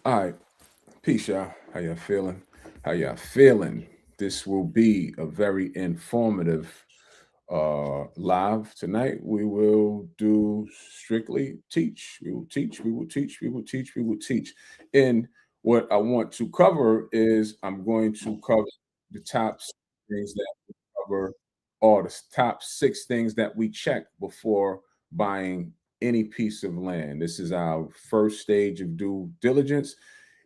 All right, peace, y'all. How y'all feeling? How y'all feeling? This will be a very informative live tonight. We will do strictly teach. We will teach. We will teach. We will teach. We will teach. And what I want to cover is I'm going to cover the top things that we cover, or the top 6 things that we check before buying any piece of land. This is our first stage of due diligence.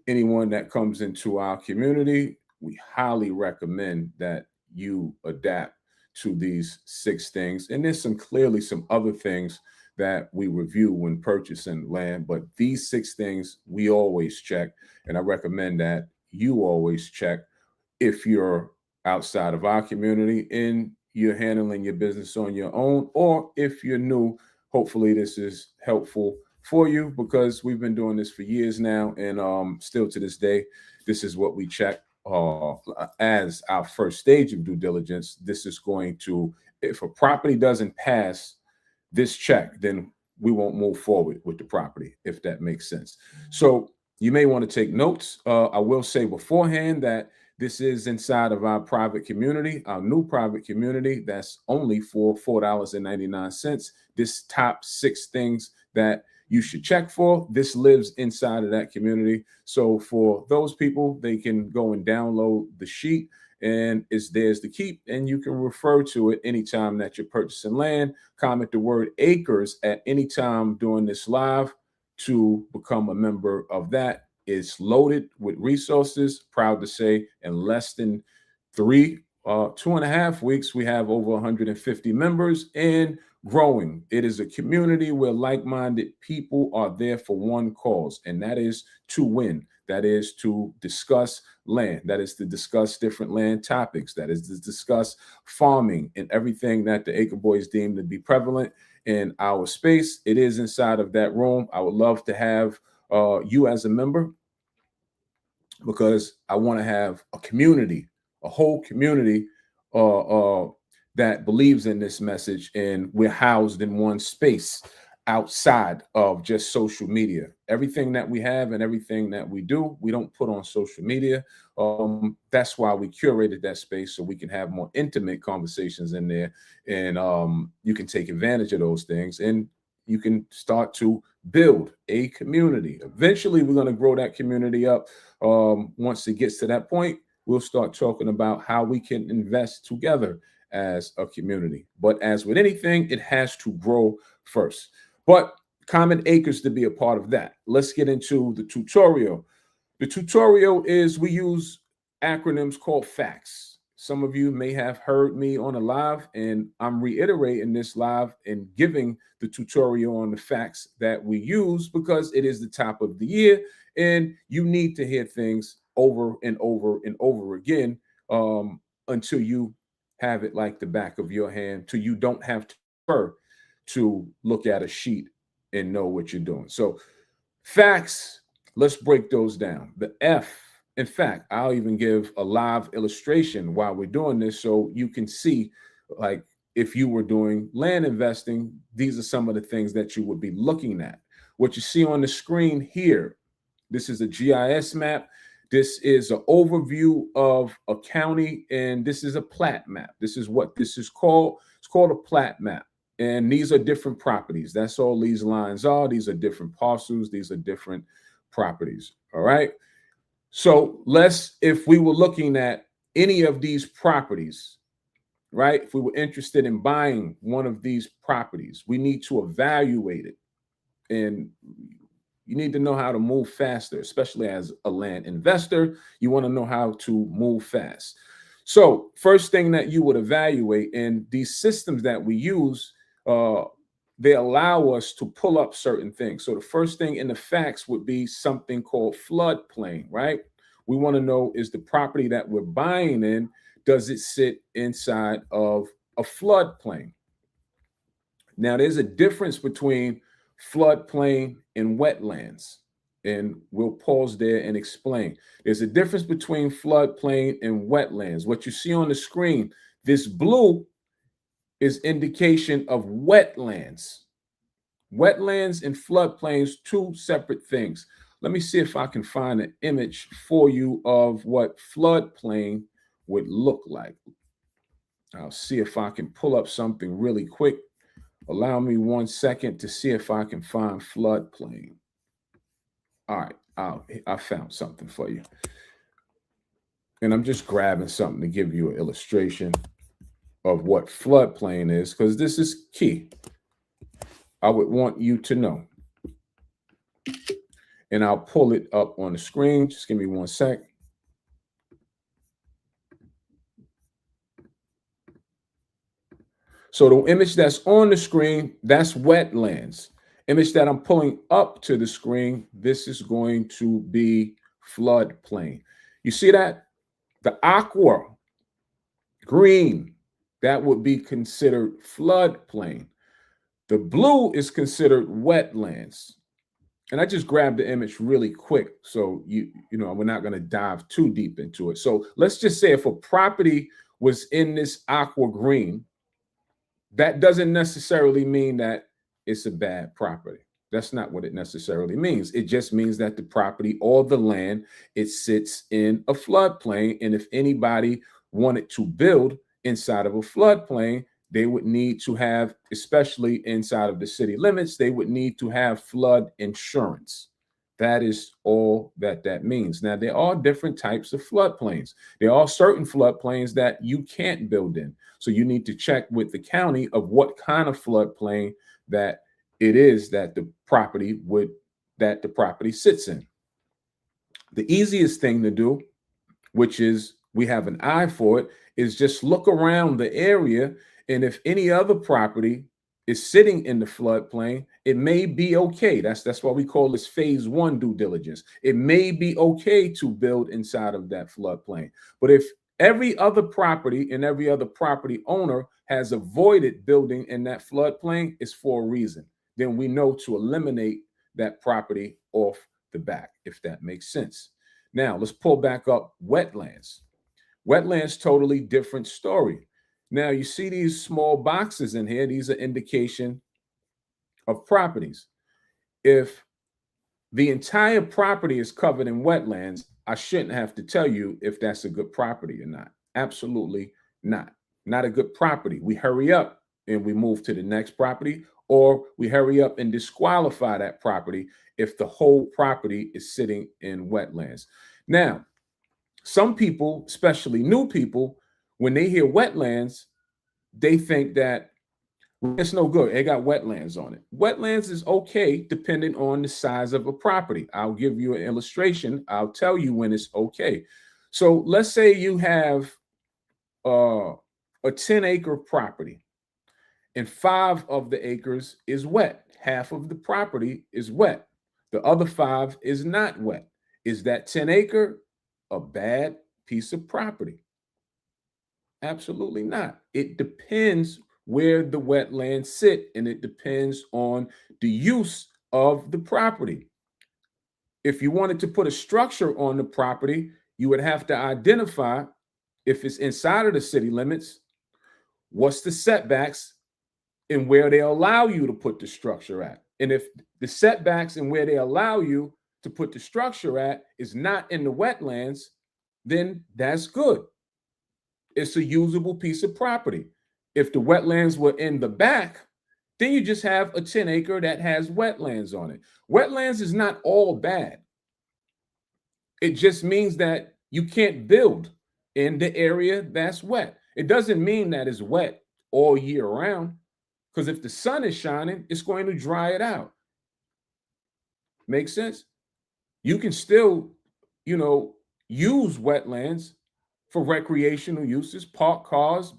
Anyone that comes into our community, we highly recommend that you adapt to these 6 things. And there's some other things that we review when purchasing land, but these 6 things we always check. And I recommend that you always check if you're outside of our community and you're handling your business on your own, or if you're new. Hopefully this is helpful for you, because we've been doing this for years now, and still to this day, this is what we check as our first stage of due diligence. This is going to, if a property doesn't pass this check, then we won't move forward with the property, if that makes sense. So you may want to take notes. I will say beforehand that this is inside of our private community, our new private community. That's only for $4.99. This top 6 things that you should check for, this lives inside of that community. So for those people, they can go and download the sheet, and it's theirs to keep. And you can refer to it anytime that you're purchasing land. Comment the word acres at any time during this live to become a member of that. It's loaded with resources. Proud to say, in less than 2.5 weeks, we have over 150 members and growing. It is a community where like-minded people are there for one cause, and that is to win. That is to discuss land. That is to discuss different land topics. That is to discuss farming and everything that the Acre Boys deem to be prevalent in our space. It is inside of that room. I would love to have you as a member, because I want to have a community, a whole community uh, uh, that believes in this message, and we're housed in one space outside of just social media. Everything that we have and everything that we do, we don't put on social media. That's why we curated that space, so we can have more intimate conversations in there, and you can take advantage of those things, and you can start to build a community. Eventually, we're going to grow that community up. Once it gets to that point, we'll start talking about how we can invest together as a community. But as with anything, it has to grow first. But Common Acres to be a part of that. Let's get into the tutorial. The tutorial is, we use acronyms called FACTS. Some of you may have heard me on a live, and I'm reiterating this live and giving the tutorial on the facts that we use, because it is the top of the year and you need to hear things over and over and over again, until you have it like the back of your hand, till you don't have to refer to look at a sheet and know what you're doing. So facts, let's break those down. The F, in fact, I'll even give a live illustration while we're doing this, so you can see, like, if you were doing land investing, these are some of the things that you would be looking at. What you see on the screen here, this is a GIS map. This is an overview of a county, and this is a plat map. This is what this is called. It's called a plat map. And these are different properties. That's all these lines are. These are different parcels. These are different properties. All right. So if we were looking at any of these properties, right? If we were interested in buying one of these properties, we need to evaluate it. And you need to know how to move faster, especially as a land investor. You want to know how to move fast. So, first thing that you would evaluate, and these systems that we use, uh, they allow us to pull up certain things. So, the first thing in the facts would be something called floodplain, right? We want to know, is the property that we're buying in, does it sit inside of a floodplain? Now, there's a difference between floodplain and wetlands, and we'll pause there and explain. There's a difference between floodplain and wetlands. What you see on the screen, this blue is indication of wetlands. Wetlands and floodplains, two separate things. Let me see if I can find an image for you of what floodplain would look like. I'll see if I can pull up something really quick. Allow me 1 second to see if I can find floodplain. All right, I found something for you. And I'm just grabbing something to give you an illustration of what floodplain is, because this is key. I would want you to know. And I'll pull it up on the screen. Just give me 1 sec. So the image that's on the screen, that's wetlands. Image that I'm pulling up to the screen, this is going to be floodplain. You see that? The aqua green, that would be considered floodplain. The blue is considered wetlands. And I just grabbed the image really quick. So, you know, we're not going to dive too deep into it. So let's just say if a property was in this aqua green, that doesn't necessarily mean that it's a bad property. That's not what it necessarily means. It just means that the property or the land, it sits in a floodplain. And if anybody wanted to build inside of a floodplain, they would need to have, especially inside of the city limits, they would need to have flood insurance. That is all that that means. Now, there are different types of floodplains. There are certain floodplains that you can't build in. So you need to check with the county of what kind of floodplain that it is that the property sits in. The easiest thing to do, which is we have an eye for it, is just look around the area. And if any other property is sitting in the floodplain, it may be okay. That's why we call this phase 1 due diligence. It may be okay to build inside of that floodplain. But if every other property and every other property owner has avoided building in that floodplain, it's for a reason. Then we know to eliminate that property off the back, if that makes sense. Now, let's pull back up wetlands. Wetlands, totally different story. Now, you see these small boxes in here. These are indication of properties. If the entire property is covered in wetlands, I shouldn't have to tell you if that's a good property or not. Absolutely not. Not a good property. We hurry up and we move to the next property, or we hurry up and disqualify that property if the whole property is sitting in wetlands. Now, some people, especially new people, when they hear wetlands, they think that it's no good. It got wetlands on it. Wetlands is okay depending on the size of a property. I'll give you an illustration. I'll tell you when it's okay. So let's say you have a 10-acre property and 5 of the acres is wet. Half of the property is wet. The other 5 is not wet. Is that 10-acre a bad piece of property? Absolutely not. It depends where the wetlands sit, and it depends on the use of the property. If you wanted to put a structure on the property, you would have to identify, if it's inside of the city limits, what's the setbacks and where they allow you to put the structure at. And if the setbacks and where they allow you to put the structure at is not in the wetlands, then that's good. It's a usable piece of property. If the wetlands were in the back, then you just have a 10-acre that has wetlands on it. Wetlands is not all bad. It just means that you can't build in the area that's wet. It doesn't mean that it's wet all year round, because if the sun is shining, it's going to dry it out. Make sense? You can still, use wetlands for recreational uses, park cars,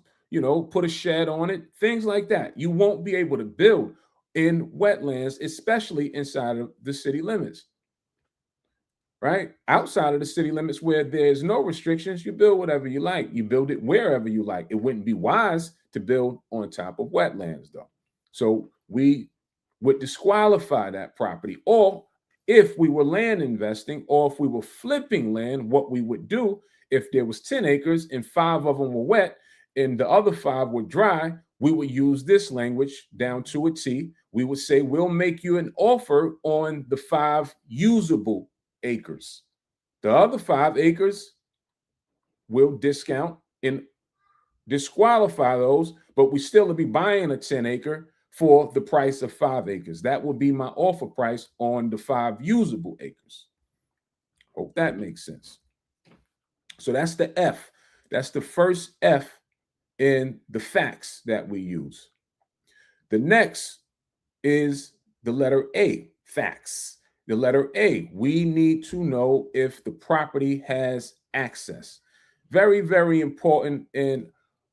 put a shed on it, things like that. You won't be able to build in wetlands, especially inside of the city limits, right? Outside of the city limits where there's no restrictions, you build whatever you like. You build it wherever you like. It wouldn't be wise to build on top of wetlands, though. So we would disqualify that property. Or if we were land investing, or if we were flipping land, what we would do, if there was 10 acres and 5 of them were wet and the other 5 were dry, we would use this language down to a T. we would say we'll make you an offer on the 5 usable acres. The other 5 acres we'll discount and disqualify those, but we still will be buying a 10 acre for the price of 5 acres. That would be my offer price on the 5 usable acres. Hope that makes sense. So that's the F. That's the first F in the facts that we use. The next is the letter A, facts. The letter A, we need to know if the property has access. Very, very important. And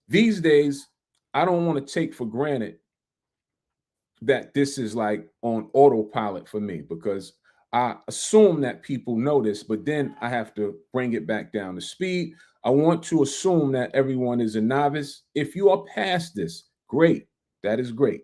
these days, I don't want to take for granted that this is like on autopilot for me, because I assume that people know this, but then I have to bring it back down to speed. I want to assume that everyone is a novice. If you are past this, great. That is great.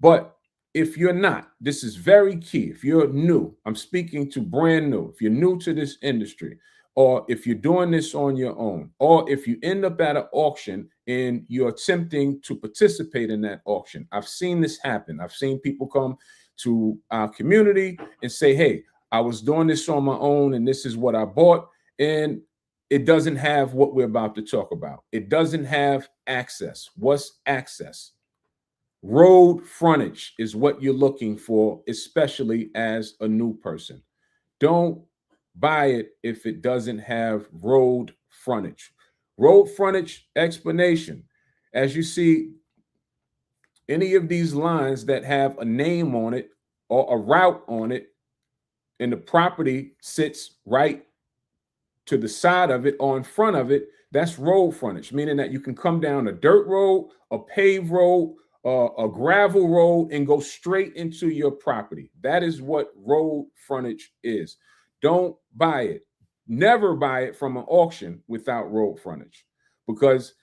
But if you're not, this is very key. If you're new, I'm speaking to brand new. If you're new to this industry, or if you're doing this on your own, or if you end up at an auction and you're attempting to participate in that auction. I've seen this happen. I've seen people come to our community and say, hey, I was doing this on my own and this is what I bought. And it doesn't have what we're about to talk about. It doesn't have access. What's access? Road frontage is what you're looking for, especially as a new person. Don't buy it if it doesn't have road frontage. Road frontage explanation. As you see, any of these lines that have a name on it or a route on it, and the property sits right to the side of it or in front of it, that's road frontage, meaning that you can come down a dirt road, a paved road, a gravel road, and go straight into your property. That is what road frontage is. Don't buy it. Never buy it from an auction without road frontage, because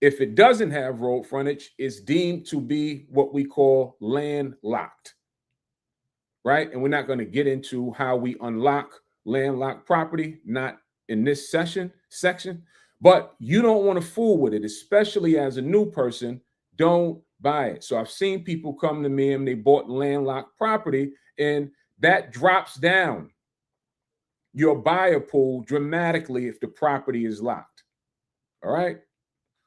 if it doesn't have road frontage, it's deemed to be what we call landlocked, right? And we're not going to get into how we unlock landlocked property, not in this section, but you don't want to fool with it, especially as a new person. Don't buy it. So I've seen people come to me and they bought landlocked property, and that drops down your buyer pool dramatically if the property is locked. All right.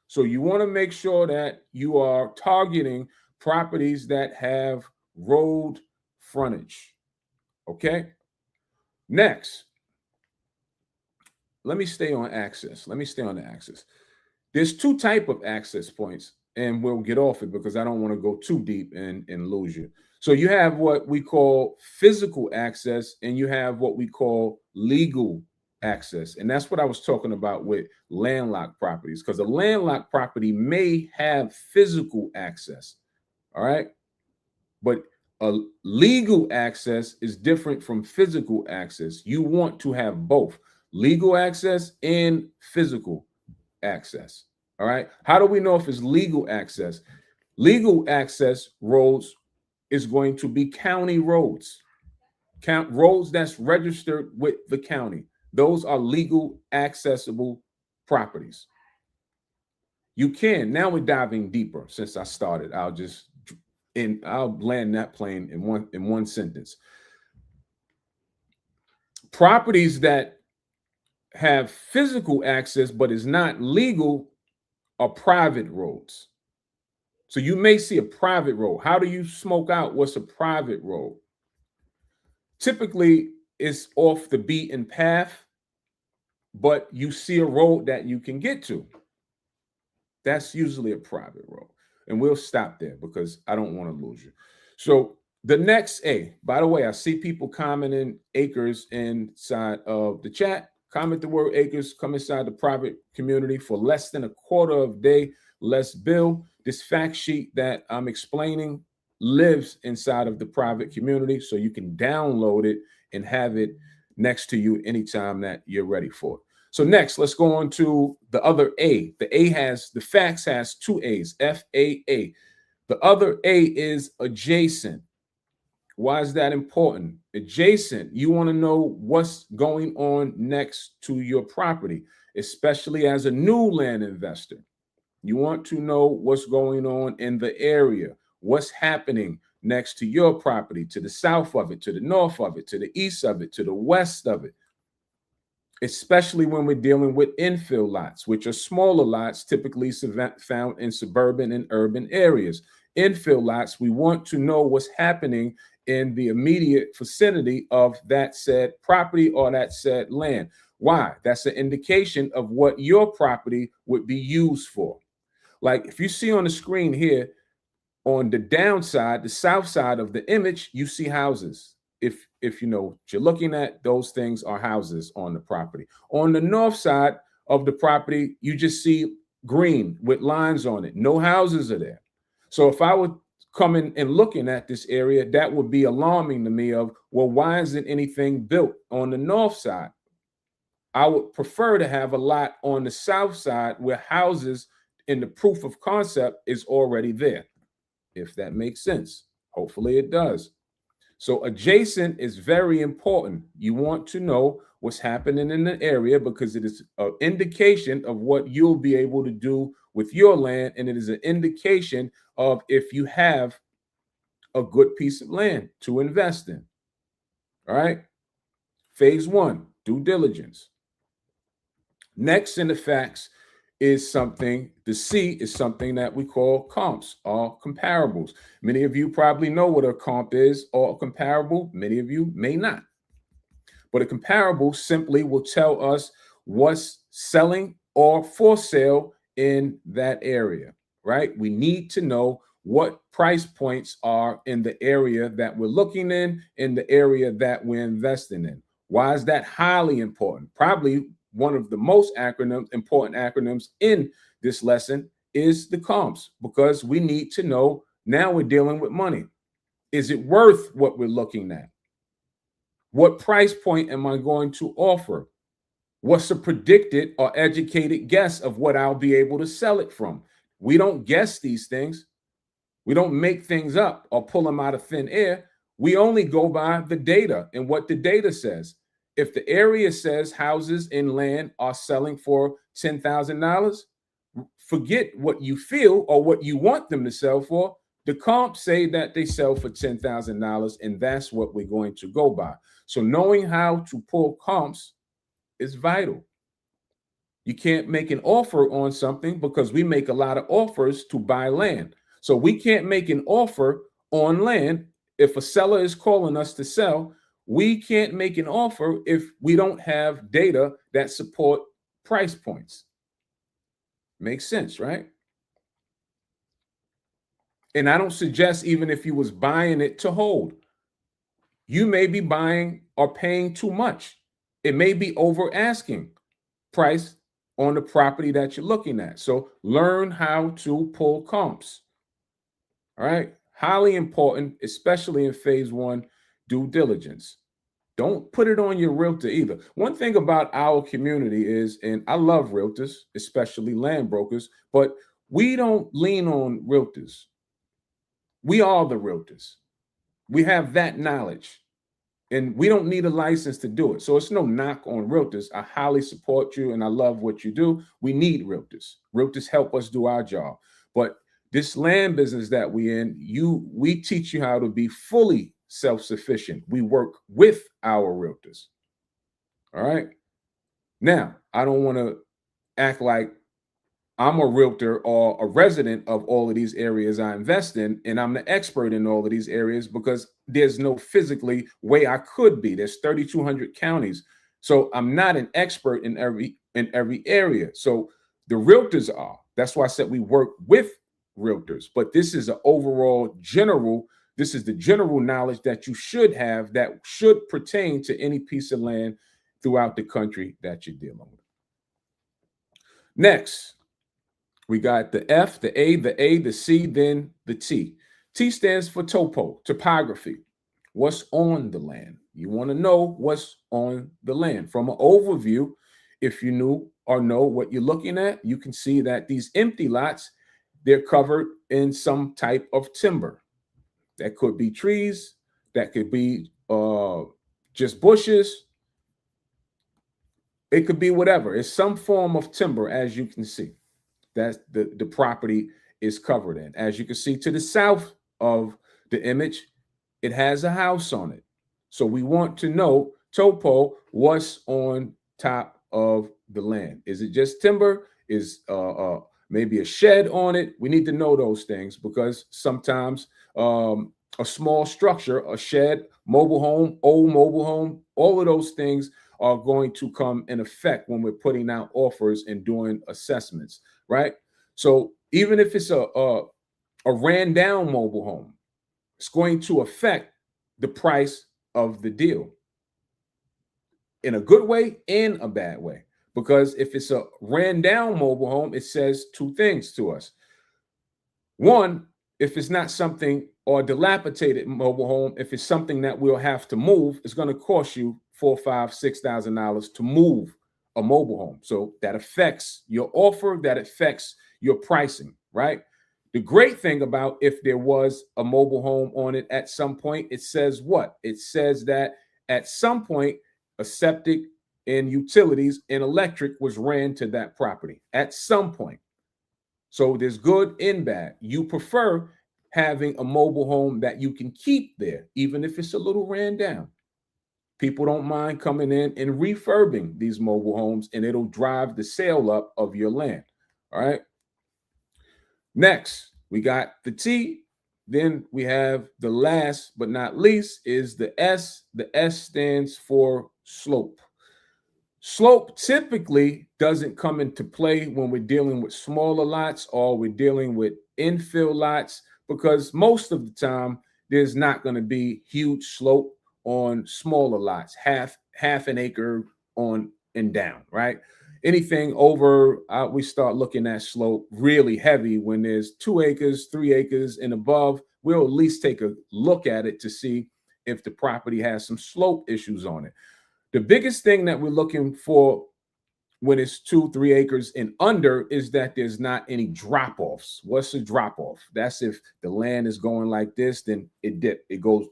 So you want to make sure that you are targeting properties that have road frontage. Okay. Next, let me stay on access. Let me stay on the access. There's 2 types of access points, and we'll get off it because I don't want to go too deep and lose you. So you have what we call physical access, and you have what we call legal access. And that's what I was talking about with landlocked properties, because a landlocked property may have physical access. All right. But a legal access is different from physical access. You want to have both legal access and physical access. All right. How do we know if it's legal access? Legal access roads is going to be county roads, roads that's registered with the county. Those are legal accessible properties. You can, now we're diving deeper. Since I started, I'll land that plane in one sentence. Properties that have physical access but is not legal are private roads. So you may see a private road. How do you smoke out what's a private road? Typically, it's off the beaten path, but you see a road that you can get to. That's usually a private road. And we'll stop there because I don't want to lose you. So the next A, by the way, I see people commenting acres inside of the chat. Comment the word acres, come inside the private community for less than a quarter of a day, less bill. This fact sheet that I'm explaining lives inside of the private community, so you can download it and have it next to you anytime that you're ready for it. So next, let's go on to the other A. The facts has 2 A's, FAA. The other A is adjacent. Why is that important? Adjacent, you want to know what's going on next to your property, especially as a new land investor. You want to know what's going on in the area, what's happening next to your property, to the south of it, to the north of it, to the east of it, to the west of it, especially when we're dealing with infill lots, which are smaller lots typically found in suburban and urban areas. Infill lots, we want to know what's happening in the immediate vicinity of that said property or that said land. Why? That's an indication of what your property would be used for. Like if you see on the screen here, on the downside, the south side of the image, you see houses. If you know what you're looking at, those things are houses on the property. On the north side of the property, you just see green with lines on it. No houses are there. So if I were coming and looking at this area, that would be alarming to me of, well, why isn't anything built on the north side? I would prefer to have a lot on the south side where houses in the proof of concept is already there, if that makes sense. Hopefully it does. So adjacent is very important. You want to know what's happening in the area because it is an indication of what you'll be able to do with your land, and it is an indication of if you have a good piece of land to invest in. All right. Phase one, due diligence. Next in the facts is something, the C is something that we call comps or comparables. Many of you probably know what a comp is or a comparable. Many of you may not. But a comparable simply will tell us what's selling or for sale in that area, right? We need to know what price points are in the area that we're looking in the area that we're investing in. Why is that highly important? Probably one of the most important acronyms in this lesson is the comps, because we need to know now we're dealing with money. Is it worth what we're looking at? What price point am I going to offer? What's a predicted or educated guess of what I'll be able to sell it from? We don't guess these things. We don't make things up or pull them out of thin air. We only go by the data and what the data says. If the area says houses and land are selling for $10,000, forget what you feel or what you want them to sell for. The comps say that they sell for $10,000, and that's what we're going to go by. So knowing how to pull comps is vital. You can't make an offer on something because we make a lot of offers to buy land. So we can't make an offer on land. If a seller is calling us to sell, we can't make an offer if we don't have data that support price points. Makes sense, right? And I don't suggest even if you was buying it to hold. You may be buying or paying too much. It may be over asking price on the property that you're looking at. So learn how to pull comps. All right. Highly important, especially in phase one, due diligence. Don't put it on your realtor either. One thing about our community is, and I love realtors, especially land brokers, but we don't lean on realtors. We are the realtors. We have that knowledge, and we don't need a license to do it. So it's no knock on realtors. I highly support you, and I love what you do. We need realtors. Realtors help us do our job. But this land business that we teach you how to be fully self-sufficient. We work with our realtors. All right. Now, I don't want to act like I'm a realtor or a resident of all of these areas I invest in, and I'm the expert in all of these areas, because there's no physically way I could be. There's 3,200 counties. So I'm not an expert in every area. So the realtors are. That's why I said we work with realtors. But this is an overall this is the general knowledge that you should have that should pertain to any piece of land throughout the country that you're dealing with. Next, we got the F, the A, the C, then the T. T stands for topography. What's on the land? You want to know what's on the land. From an overview, if you knew or know what you're looking at, you can see that these empty lots, they're covered in some type of timber. That could be trees, that could be just bushes. It could be whatever. It's some form of timber, as you can see. That the property is covered in. As you can see to the south of the image, it has a house on it. So we want to know, topo, what's on top of the land. Is it just timber? Is maybe a shed on it? We need to know those things because sometimes a small structure, a shed, mobile home, old mobile home, all of those things are going to come in effect when we're putting out offers and doing assessments, right? So even if it's a ran down mobile home, it's going to affect the price of the deal in a good way and a bad way. Because if it's a ran down mobile home, it says two things to us. One, if it's not something, or dilapidated mobile home, if it's something that we'll have to move, it's going to cost you $4,000, $5,000, $6,000 to move a mobile home. So that affects your offer, that affects your pricing, right? The great thing about if there was a mobile home on it at some point, it says what? It says that at some point, a septic and utilities and electric was ran to that property at some point. So there's good and bad. You prefer having a mobile home that you can keep there, even if it's a little ran down. People don't mind coming in and refurbing these mobile homes, and it'll drive the sale up of your land. All right. Next, we got the T. Then we have the last but not least is the S. The S stands for slope. Slope typically doesn't come into play when we're dealing with smaller lots or we're dealing with infill lots, because most of the time there's not going to be huge slope on smaller lots, half an acre on and down, right? Anything over, we start looking at slope really heavy when there's 2 acres, 3 acres and above. We'll at least take a look at it to see if the property has some slope issues on it. The biggest thing that we're looking for when it's 2, 3 acres and under is that there's not any drop-offs. What's a drop-off? That's if the land is going like this, then it goes,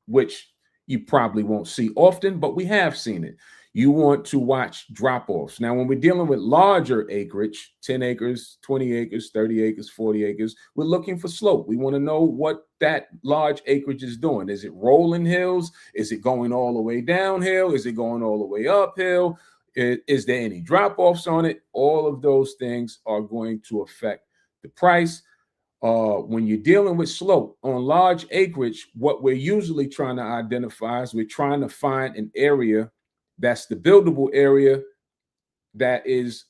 which you probably won't see often, but we have seen it. You want to watch drop-offs. Now, when we're dealing with larger acreage, 10 acres, 20 acres, 30 acres, 40 acres, we're looking for slope. We want to know what that large acreage is doing. Is it rolling hills? Is it going all the way downhill? Is it going all the way uphill? Is there any drop-offs on it? All of those things are going to affect the price. When you're dealing with slope on large acreage, what we're usually trying to identify is we're trying to find an area that's the buildable area that is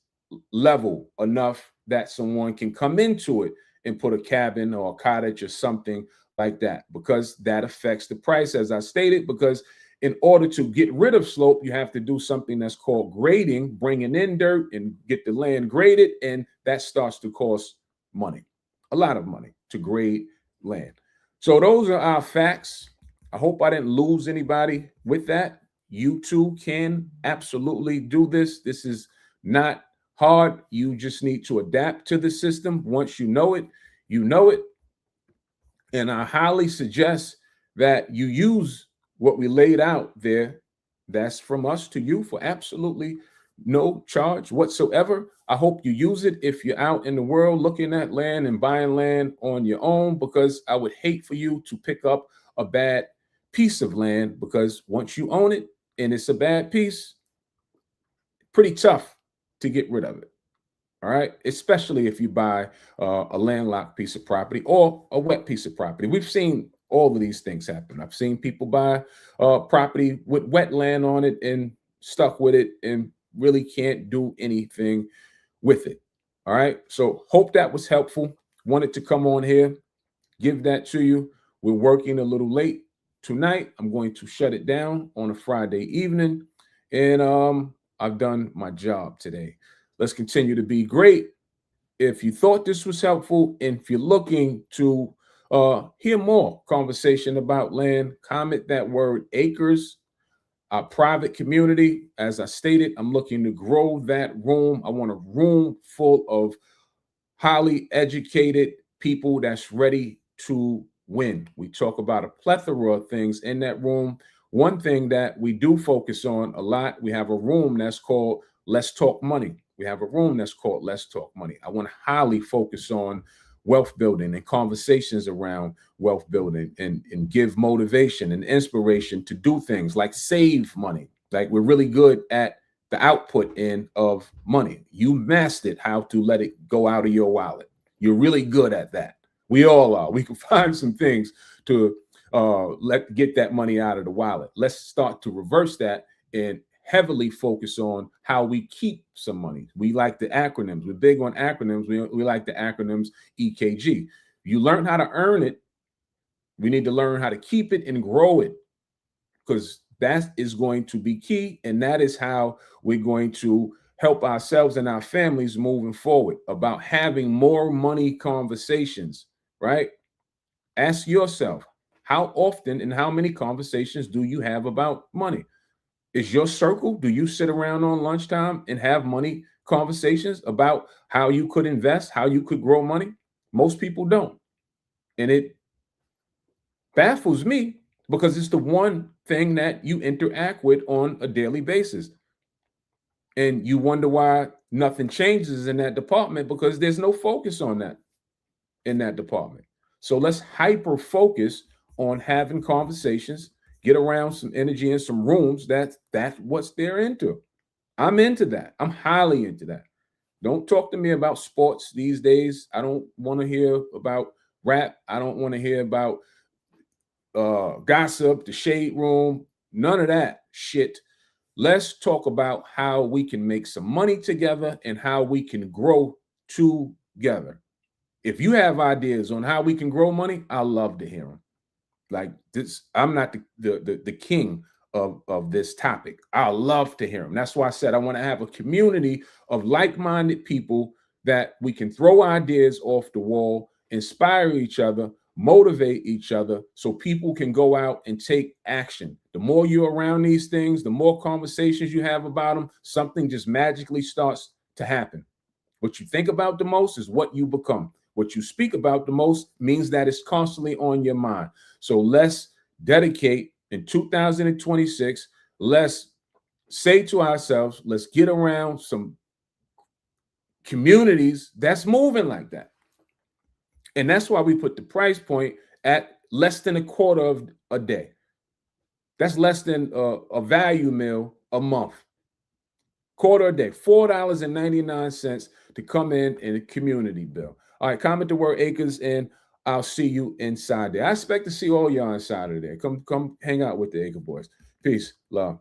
level enough that someone can come into it and put a cabin or a cottage or something like that, because that affects the price, as I stated, because in order to get rid of slope, you have to do something that's called grading, bringing in dirt and get the land graded, and that starts to cost money, a lot of money to grade land. So those are our facts. I hope I didn't lose anybody with that. You too can absolutely do this. This is not hard. You just need to adapt to the system. Once you know it, you know it. And I highly suggest that you use what we laid out there. That's from us to you for absolutely no charge whatsoever. I hope you use it if you're out in the world looking at land and buying land on your own, because I would hate for you to pick up a bad piece of land, because once you own it and it's a bad piece, pretty tough to get rid of it. All right, especially if you buy a landlocked piece of property or a wet piece of property. We've seen all of these things happen. I've seen people buy property with wet land on it and stuck with it and really can't do anything with it. All right, so hope that was helpful. Wanted to come on here, give that to you. We're working a little late tonight. I'm going to shut it down on a Friday evening, and I've done my job today. Let's continue to be great. If you thought this was helpful, and if you're looking to hear more conversation about land, comment that word acres. Our private community, as I stated, I'm looking to grow that room. I want a room full of highly educated people that's ready to win. We talk about a plethora of things in that room. One thing that we do focus on a lot, we have a room that's called Let's Talk Money. We have a room that's called Let's Talk Money. I want to highly focus on wealth building and conversations around wealth building, and give motivation and inspiration to do things like save money. Like, we're really good at the output end of money. You mastered how to let it go out of your wallet. You're really good at that. We all are. We can find some things to get that money out of the wallet. Let's start to reverse that and heavily focus on how we keep some money. We like the acronyms. We're big on acronyms. We like the acronyms EKG. You learn how to earn it. We need to learn how to keep it and grow it, because that is going to be key. And that is how we're going to help ourselves and our families moving forward, about having more money conversations, right? Ask yourself, how often and how many conversations do you have about money? Is your circle, do you sit around on lunchtime and have money conversations about how you could invest, how you could grow money? Most people don't. And it baffles me, because it's the one thing that you interact with on a daily basis. And you wonder why nothing changes in that department, because there's no focus on that in that department. So let's hyper focus on having conversations, get around some energy in some rooms that's what they're into. I'm into that. I'm highly into that. Don't talk to me about sports these days. I don't want to hear about rap. I don't want to hear about gossip, the shade room, none of that shit. Let's talk about how we can make some money together and how we can grow together. If you have ideas on how we can grow money, I love to hear them. Like this, I'm not the king of this topic. I love to hear them. That's why I said I want to have a community of like-minded people that we can throw ideas off the wall, inspire each other, motivate each other, so people can go out and take action. The more you're around these things, the more conversations you have about them, something just magically starts to happen. What you think about the most is what you become. What you speak about the most means that it's constantly on your mind. So let's dedicate in 2026. Let's say to ourselves, let's get around some communities that's moving like that. And that's why we put the price point at less than a quarter of a day. That's less than a value meal a month. Quarter a day, $4.99 to come in a community bill. All right, comment the word acres, and I'll see you inside there. I expect to see all y'all inside of there. Come hang out with the Acre Boys. Peace, love.